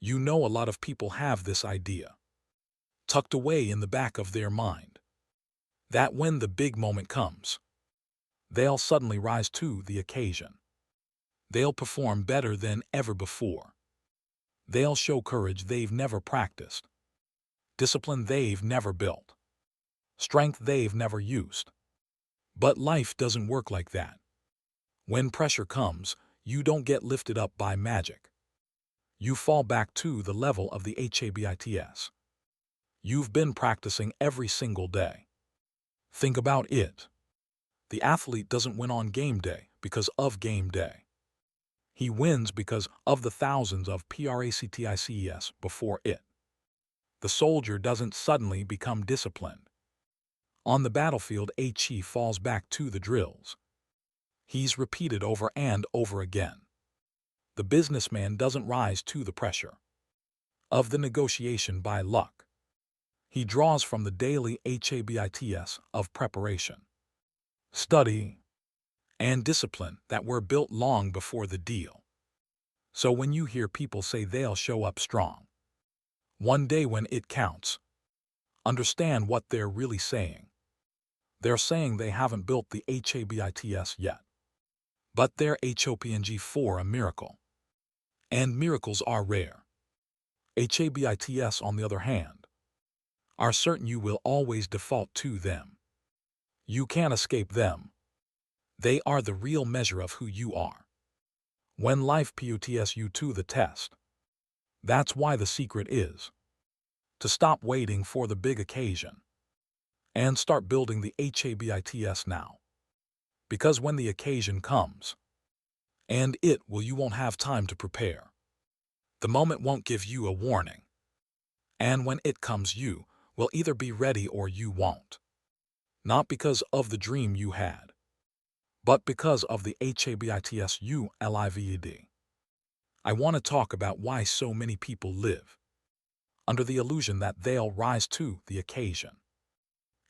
You know a lot of people have this idea, tucked away in the back of their mind, that when the big moment comes, they'll suddenly rise to the occasion. They'll perform better than ever before. They'll show courage they've never practiced, discipline they've never built, strength they've never used. But life doesn't work like that. When pressure comes, you don't get lifted up by magic. You fall back to the level of the habits you've been practicing every single day. Think about it. The athlete doesn't win on game day because of game day. He wins because of the thousands of practices before it. The soldier doesn't suddenly become disciplined. On the battlefield, he falls back to the drills he's repeated over and over again. The businessman doesn't rise to the pressure of the negotiation by luck. He draws from the daily habits of preparation, study, and discipline that were built long before the deal. So when you hear people say they'll show up strong one day when it counts, understand what they're really saying. They're saying they haven't built the habits yet, but they're hoping for a miracle. And miracles are rare. Habits, on the other hand, are certain. You will always default to them. You can't escape them. They are the real measure of who you are. When life puts you to the test, that's why the secret is to stop waiting for the big occasion and start building the habits now. Because when the occasion comes, and you won't have time to prepare. The moment won't give you a warning. And when it comes, you will either be ready or you won't. Not because of the dream you had, but because of the habits you lived. I want to talk about why so many people live under the illusion that they'll rise to the occasion,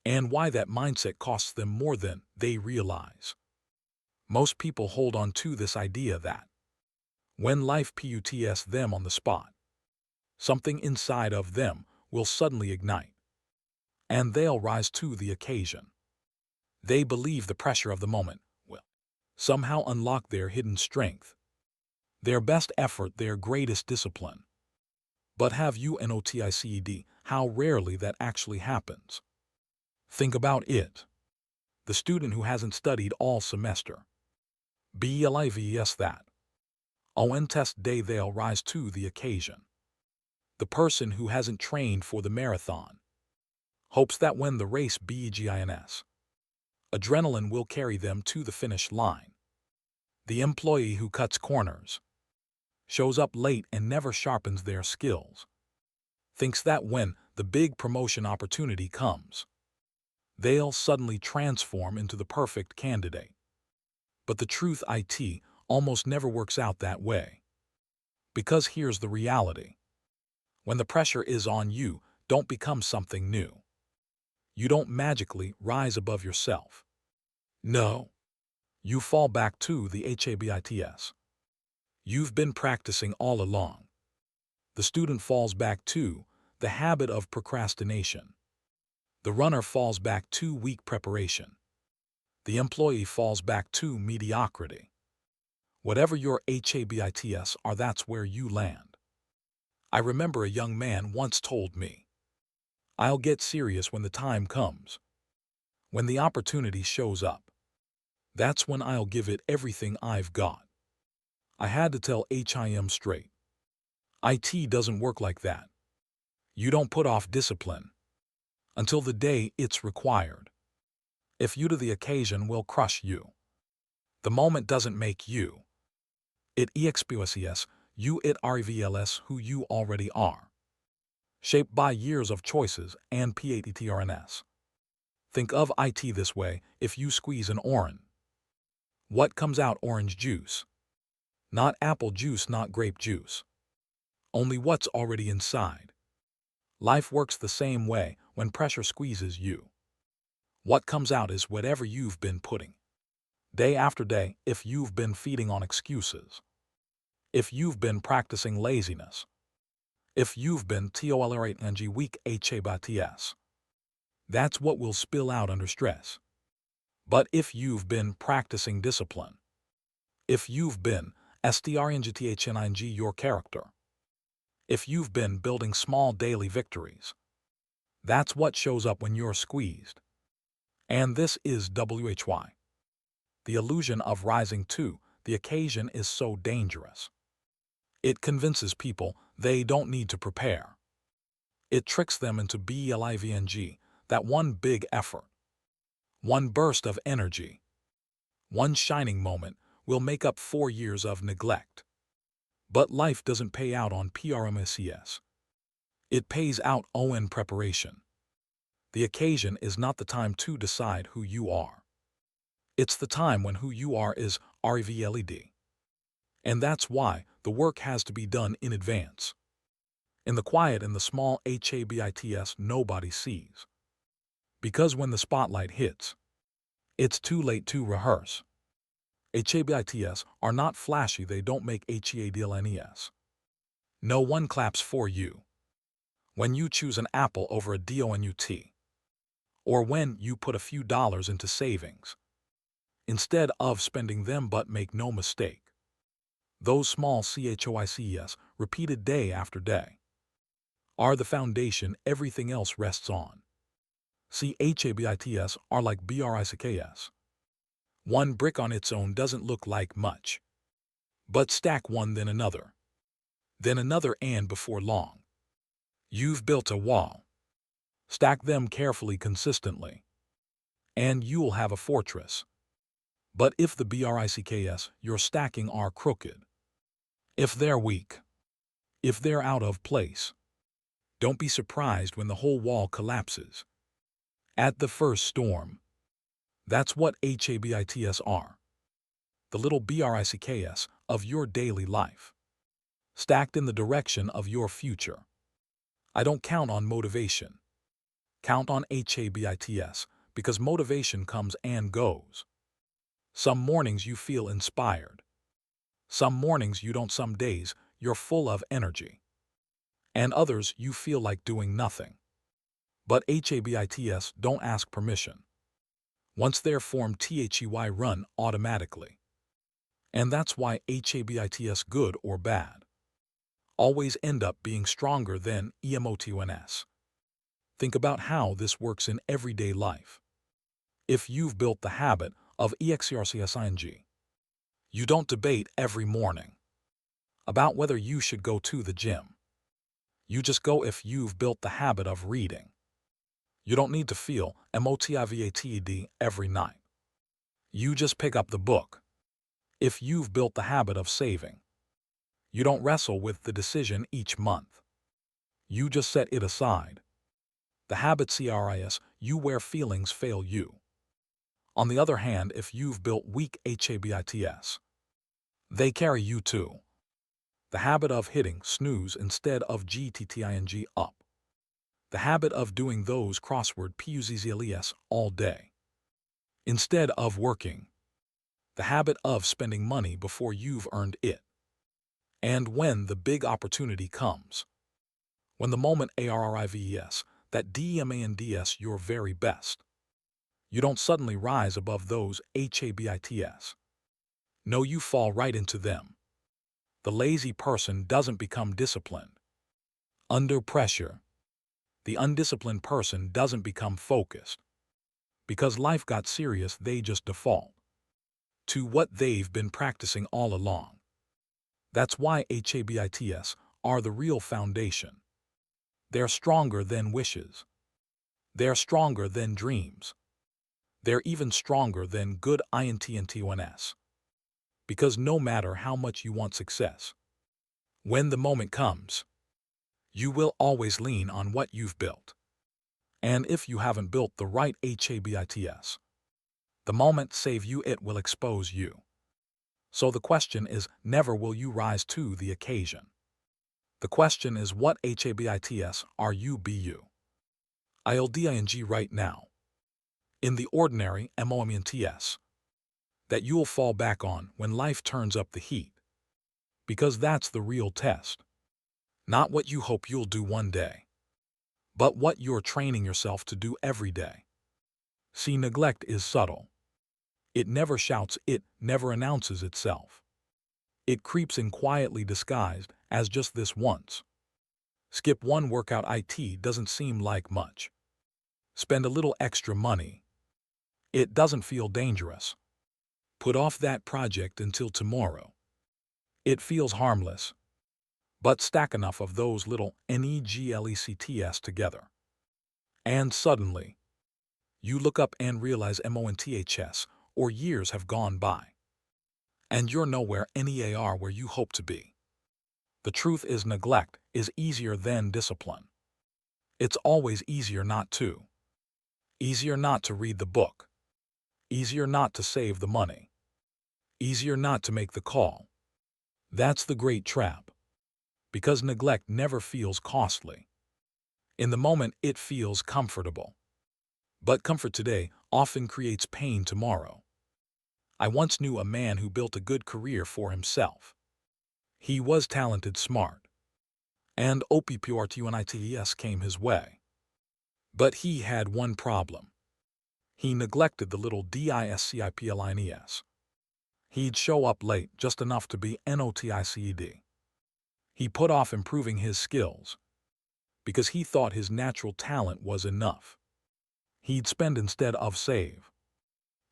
and why that mindset costs them more than they realize. Most people hold on to this idea that when life puts them on the spot, something inside of them will suddenly ignite, and they'll rise to the occasion. They believe the pressure of the moment will somehow unlock their hidden strength, their best effort, their greatest discipline. But have you noticed how rarely that actually happens? Think about it. The student who hasn't studied all semester, believes that on test day they'll rise to the occasion. The person who hasn't trained for the marathon hopes that when the race begins, adrenaline will carry them to the finish line. The employee who cuts corners, shows up late and never sharpens their skills, thinks that when the big promotion opportunity comes, they'll suddenly transform into the perfect candidate. But the truth almost never works out that way. Because here's the reality. When the pressure is on, you don't become something new. You don't magically rise above yourself. No. You fall back to the habits you've been practicing all along. The student falls back to the habit of procrastination. The runner falls back to weak preparation. The employee falls back to mediocrity. Whatever your habits are, that's where you land. I remember a young man once told me, "I'll get serious when the time comes. When the opportunity shows up, that's when I'll give it everything I've got." I had to tell him straight. It doesn't work like that. You don't put off discipline until the day it's required. If you to the occasion will crush you. The moment doesn't make you. It exposes you, it reveals who you already are. Shaped by years of choices and patterns. Think of it this way: if you squeeze an orange, what comes out? Orange juice. Not apple juice, not grape juice. Only what's already inside. Life works the same way. When pressure squeezes you, what comes out is whatever you've been putting day after day. If you've been feeding on excuses, if you've been practicing laziness, If you've been tolerate weak HABTS, that's what will spill out under stress. But if you've been practicing discipline, if you've been strngthning your character, if you've been building small daily victories, that's what shows up when you're squeezed. And this is WHY. The illusion of rising to the occasion is so dangerous. It convinces people they don't need to prepare. It tricks them into believing that one big effort, one burst of energy, one shining moment will make up 4 years of neglect. But life doesn't pay out on PRMSES. It pays out on preparation. The occasion is not the time to decide who you are. It's the time when who you are is REVLED. And that's why the work has to be done in advance. In the quiet and the small HABITS nobody sees. Because when the spotlight hits, it's too late to rehearse. HABITS are not flashy, they don't make HEADLNES. No one claps for you. When you choose an apple over a DONUT, or when you put a few dollars into savings, instead of spending them, but make no mistake, those small CHOICES, repeated day after day, are the foundation everything else rests on. CHABITS are like BRICKS. One brick on its own doesn't look like much. But stack one, then another, and before long, you've built a wall. Stack them carefully, consistently, and you'll have a fortress. But if the BRICKS you're stacking are crooked, if they're weak, if they're out of place, don't be surprised when the whole wall collapses at the first storm. That's what HABITS are. The little BRICKS of your daily life, stacked in the direction of your future. I don't count on motivation. Count on HABITS, because motivation comes and goes. Some mornings you feel inspired. Some mornings you don't. Some days you're full of energy. And others you feel like doing nothing. But HABITS don't ask permission. Once they're formed, THEY run automatically. And that's why HABITS, good or bad, always end up being stronger than EMOTONS. Think about how this works in everyday life. If you've built the habit of EXERCISING, you don't debate every morning about whether you should go to the gym. You just go. If you've built the habit of reading, you don't need to feel MOTIVATED every night. You just pick up the book. If you've built the habit of saving, you don't wrestle with the decision each month. You just set it aside. The habit CRIS you where feelings fail you. On the other hand, if you've built weak HABITS, they carry you too. The habit of hitting snooze instead of GTTING up. The habit of doing those crossword puzzles all day instead of working. The habit of spending money before you've earned it. And when the big opportunity comes, when the moment ARRIVES, that DEMANDS your very best, you don't suddenly rise above those HABITS. No, you fall right into them. The lazy person doesn't become disciplined under pressure. The undisciplined person doesn't become focused. Because life got serious, they just default to what they've been practicing all along. That's why HABITS are the real foundation. They're stronger than wishes. They're stronger than dreams. They're even stronger than good INTNTONS. Because no matter how much you want success, when the moment comes, you will always lean on what you've built. And if you haven't built the right HABITS, the moment save you, it will expose you. So the question is, never will you rise to the occasion. The question is, what HABITS are you ILDING right now, in the ordinary MOMENTS, that you'll fall back on when life turns up the heat? Because that's the real test. Not what you hope you'll do one day, but what you're training yourself to do every day. See, neglect is subtle. It never shouts, it never announces itself. It creeps in quietly disguised as just this once. Skip one workout, it doesn't seem like much. Spend a little extra money. It doesn't feel dangerous. Put off that project until tomorrow. It feels harmless. But stack enough of those little neglects together. And suddenly, you look up and realize months or years have gone by. And you're nowhere near where you hope to be. The truth is, neglect is easier than discipline. It's always easier not to. Easier not to read the book. Easier not to save the money. Easier not to make the call. That's the great trap. Because neglect never feels costly. In the moment, it feels comfortable. But comfort today often creates pain tomorrow. I once knew a man who built a good career for himself. He was talented, smart, and opportunities came his way. But he had one problem. He neglected the little disciplines. He'd show up late just enough to be noticed. He put off improving his skills because he thought his natural talent was enough. He'd spend instead of save,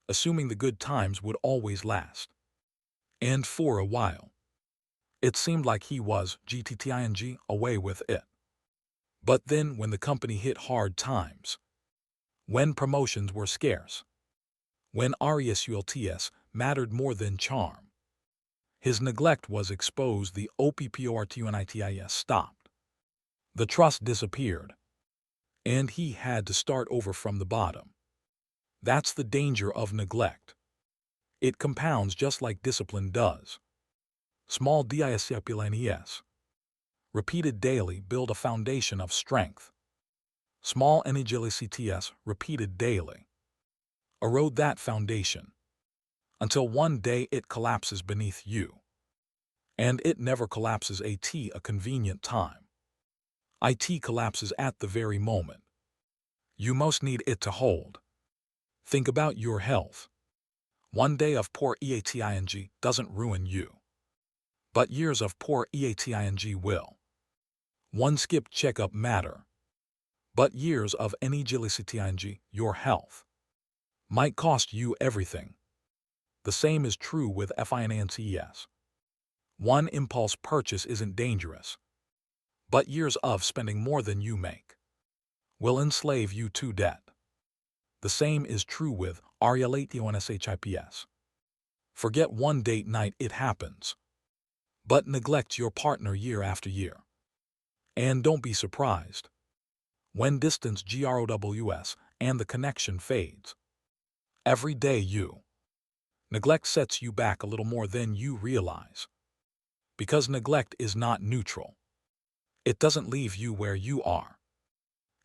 assuming the good times would always last. And for a while, it seemed like he was getting away with it. But then when the company hit hard times, when promotions were scarce, when results mattered more than charm, his neglect was exposed, the opportunities stopped. The trust disappeared, and he had to start over from the bottom. That's the danger of neglect. It compounds just like discipline does. Small disciplines, repeated daily, build a foundation of strength. Small neglects, repeated daily, erode that foundation until one day it collapses beneath you. And it never collapses at a convenient time. It collapses at the very moment you most need it to hold. Think about your health. One day of poor eating doesn't ruin you, but years of poor eating will. One skipped checkup matter, but years of neglecting your health might cost you everything. The same is true with finances. One impulse purchase isn't dangerous, but years of spending more than you make will enslave you to debt. The same is true with relationships. Forget one date night, it happens, but neglect your partner year after year. And don't be surprised when distance grows and the connection fades. Every day you neglect sets you back a little more than you realize. Because neglect is not neutral. It doesn't leave you where you are.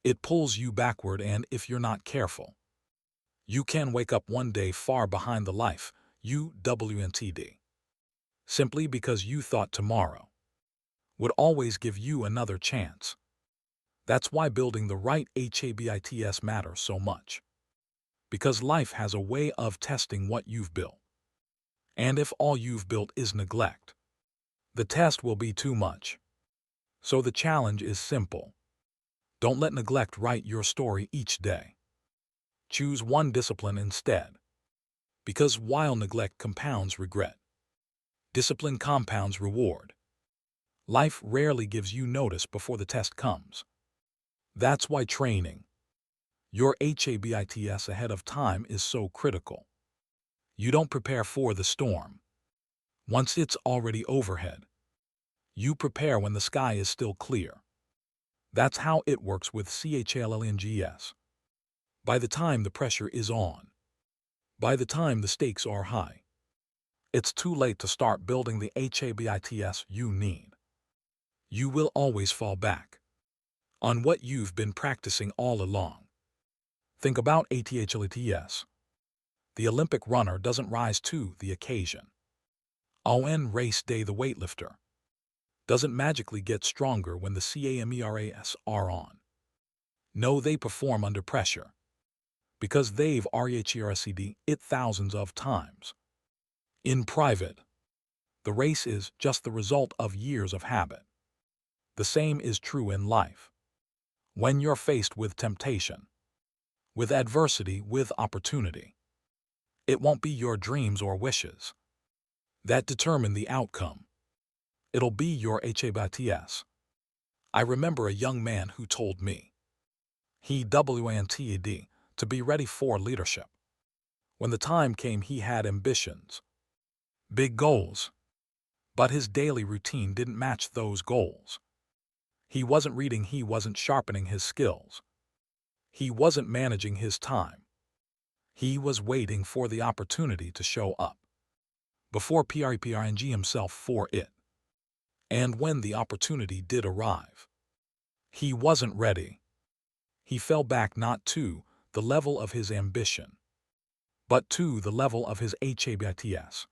It pulls you backward, and if you're not careful, you can wake up one day far behind the life you wanted, simply because you thought tomorrow would always give you another chance. That's why building the right habits matters so much. Because life has a way of testing what you've built. And if all you've built is neglect, the test will be too much. So the challenge is simple. Don't let neglect write your story each day. Choose one discipline instead. Because while neglect compounds regret, discipline compounds reward. Life rarely gives you notice before the test comes. That's why training your habits ahead of time is so critical. You don't prepare for the storm once it's already overhead. You prepare when the sky is still clear. That's how it works with challenges. By the time the pressure is on, by the time the stakes are high, it's too late to start building the habits you need. You will always fall back on what you've been practicing all along. Think about athletes. The Olympic runner doesn't rise to the occasion. On race day, the weightlifter doesn't magically get stronger when the CAMERAS are on. No, they perform under pressure. Because they've REHERSED it thousands of times. In private, the race is just the result of years of habit. The same is true in life. When you're faced with temptation, with adversity, with opportunity, it won't be your dreams or wishes that determine the outcome. It'll be your HABITS. I remember a young man who told me he wanted to be ready for leadership. When the time came, he had ambitions, big goals, but his daily routine didn't match those goals. He wasn't reading, he wasn't sharpening his skills. He wasn't managing his time. He was waiting for the opportunity to show up before preparing himself for it. And when the opportunity did arrive, he wasn't ready. He fell back not to the level of his ambition, but to the level of his HABITS.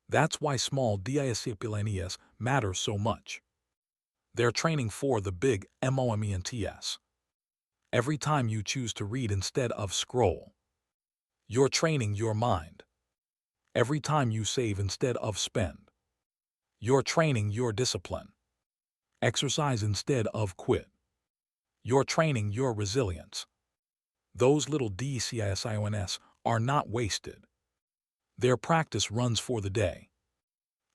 That's why small disciplines matter so much. They're training for the big moments. Every time you choose to read instead of scroll, you're training your mind. Every time you save instead of spend, you're training your discipline. Exercise instead of quit, you're training your resilience. Those little DCISIONS are not wasted. Their practice runs for the day.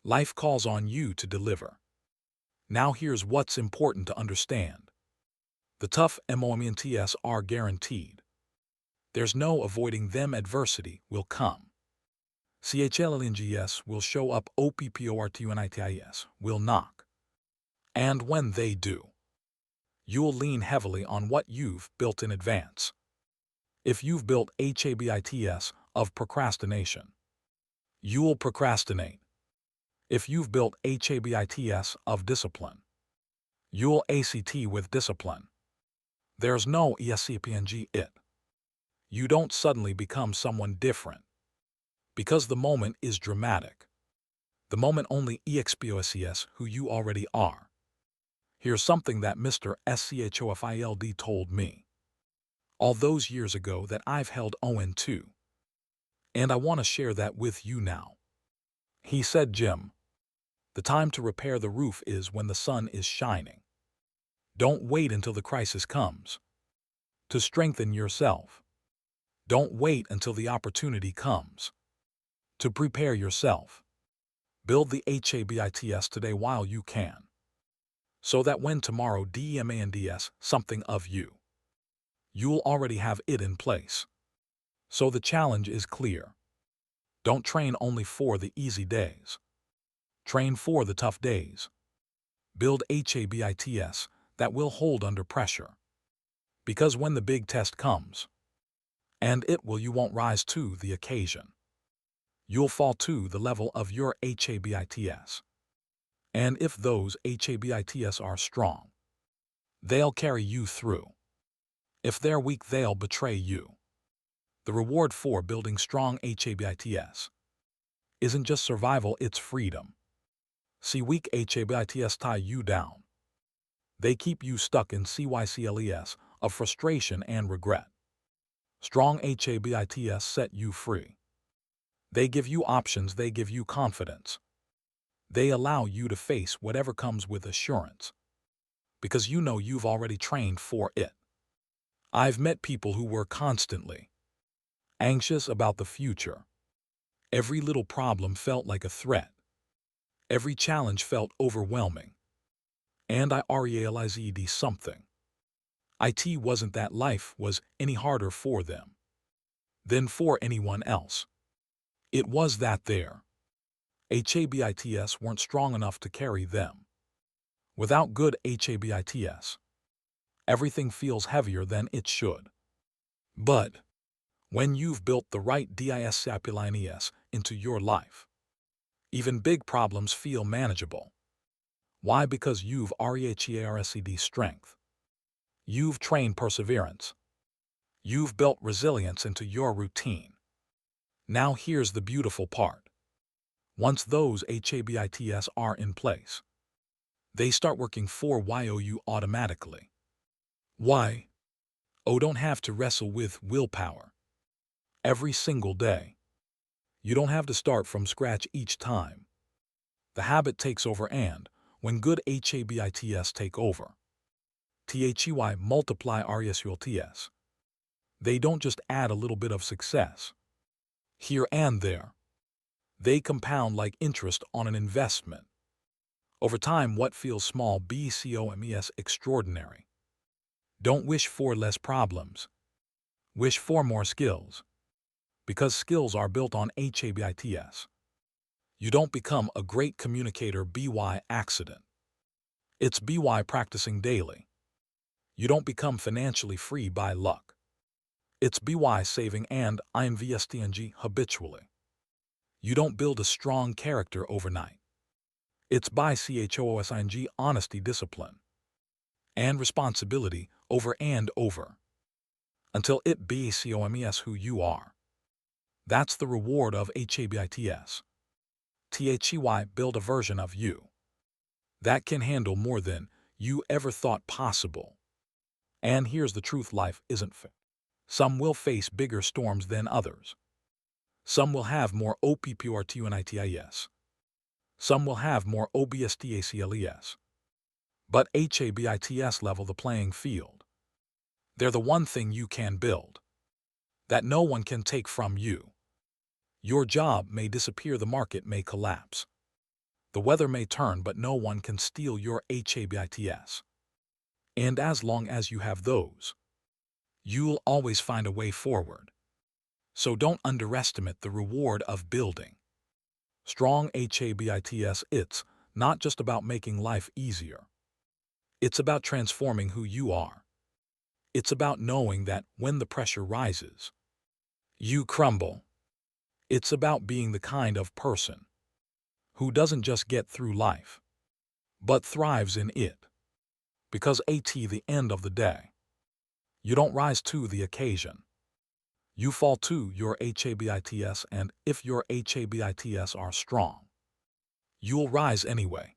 Life calls on you to deliver. Now here's what's important to understand. The tough moments are guaranteed. There's no avoiding them. Adversity will come. CHLNGS will show up. OPPORTUNITIS will knock. And when they do, you'll lean heavily on what you've built in advance. If you've built HABITS of procrastination, you'll procrastinate. If you've built HABITS of discipline, you'll ACT with discipline. There's no ESCPNG it. You don't suddenly become someone different, because the moment is dramatic. The moment only exposes who you already are. Here's something that Mr. SCHOFILD told me all those years ago that I've held on to, and I want to share that with you now. He said, Jim, the time to repair the roof is when the sun is shining. Don't wait until the crisis comes to strengthen yourself. Don't wait until the opportunity comes to prepare yourself. Build the HABITS today while you can, so that when tomorrow demands something of you, you'll already have it in place. So the challenge is clear. Don't train only for the easy days. Train for the tough days. Build HABITS that will hold under pressure. Because when the big test comes, and it will, you won't rise to the occasion. You'll fall to the level of your HABITS. And if those HABITS are strong, they'll carry you through. If they're weak, they'll betray you. The reward for building strong HABITS isn't just survival, it's freedom. See, weak HABITS tie you down. They keep you stuck in CYCLES of frustration and regret. Strong HABITS set you free. They give you options, they give you confidence. They allow you to face whatever comes with assurance, because you know you've already trained for it. I've met people who were constantly anxious about the future. Every little problem felt like a threat. Every challenge felt overwhelming. And I realized something. It wasn't that life was any harder for them than for anyone else. It was that their HABITS weren't strong enough to carry them. Without good HABITS, everything feels heavier than it should. But when you've built the right disciplines into your life, even big problems feel manageable. Why? Because you've REHERSED strength. You've trained perseverance. You've built resilience into your routine. Now here's the beautiful part. Once those HABITS are in place, They start working for you automatically. Why? Don't have to wrestle with willpower every single day. You don't have to start from scratch each time. The habit takes over, and when good habits take over, THEY multiply RESULTS. They don't just add a little bit of success here and there. They compound like interest on an investment. Over time, what feels small becomes extraordinary. Don't wish for less problems. Wish for more skills. Because skills are built on habits. You don't become a great communicator by accident. It's by practicing daily. You don't become financially free by luck. It's by saving and investing habitually. You don't build a strong character overnight. It's by choosing honesty, discipline, and responsibility over and over, until it becomes who you are. That's the reward of habits. THEY build a version of you that can handle more than you ever thought possible. And here's the truth: life isn't fair. Some will face bigger storms than others. Some will have more OPPORTUNITIS. Some will have more OBSTACLES. But habits level the playing field. They're the one thing you can build that no one can take from you. Your job may disappear, the market may collapse, the weather may turn, but no one can steal your habits. And as long as you have those, you'll always find a way forward. So don't underestimate the reward of building strong habits. It's not just about making life easier. It's about transforming who you are. It's about knowing that when the pressure rises, you crumble. It's about being the kind of person who doesn't just get through life, but thrives in it. Because at the end of the day, you don't rise to the occasion. You fall to your habits, and if your habits are strong, you'll rise anyway.